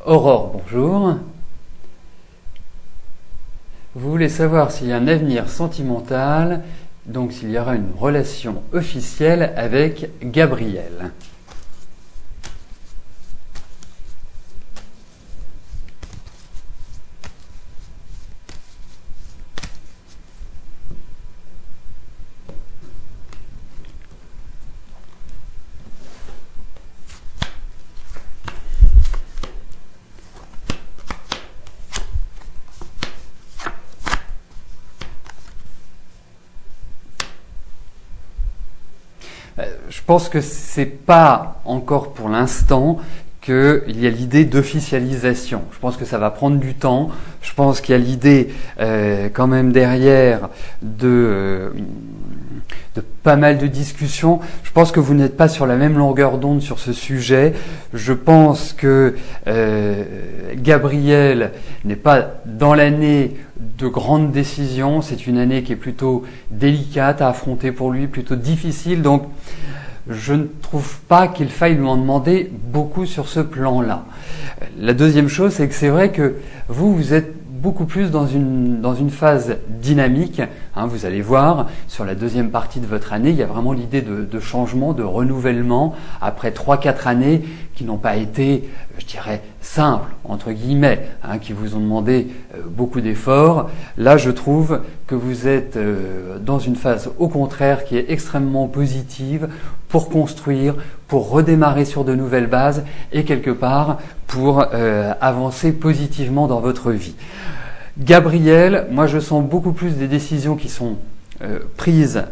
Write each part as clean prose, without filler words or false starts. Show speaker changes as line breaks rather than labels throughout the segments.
Aurore, bonjour. Vous voulez savoir s'il y a un avenir sentimental, donc s'il y aura une relation officielle avec Gabriel. Je pense que c'est pas encore pour l'instant qu'il y a l'idée d'officialisation. Je pense que ça va prendre du temps. Je pense qu'il y a l'idée quand même derrière de pas mal de discussions. Je pense que vous n'êtes pas sur la même longueur d'onde sur ce sujet. Je pense que Gabriel n'est pas dans l'année de grandes décisions. C'est une année qui est plutôt délicate à affronter pour lui, plutôt difficile. Donc, je ne trouve pas qu'il faille lui en demander beaucoup sur ce plan-là. La deuxième chose, c'est que c'est vrai que vous êtes beaucoup plus dans une phase dynamique. Vous allez voir, sur la deuxième partie de votre année, il y a vraiment l'idée de changement, de renouvellement, après 3-4 années qui n'ont pas été, je dirais, simples, entre guillemets, qui vous ont demandé beaucoup d'efforts. Là, je trouve que vous êtes dans une phase, au contraire, qui est extrêmement positive pour construire, pour redémarrer sur de nouvelles bases et quelque part pour avancer positivement dans votre vie. Gabriel, moi je sens beaucoup plus des décisions qui sont prises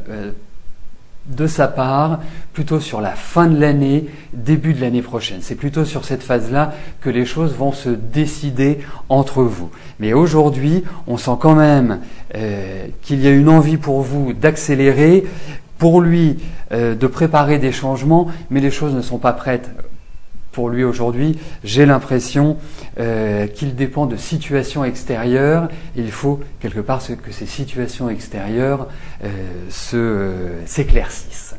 de sa part, plutôt sur la fin de l'année, début de l'année prochaine. C'est plutôt sur cette phase-là que les choses vont se décider entre vous. Mais aujourd'hui, on sent quand même qu'il y a une envie pour vous d'accélérer, pour lui de préparer des changements, mais les choses ne sont pas prêtes. Pour lui aujourd'hui, j'ai l'impression qu'il dépend de situations extérieures. Il faut quelque part que ces situations extérieures s'éclaircissent.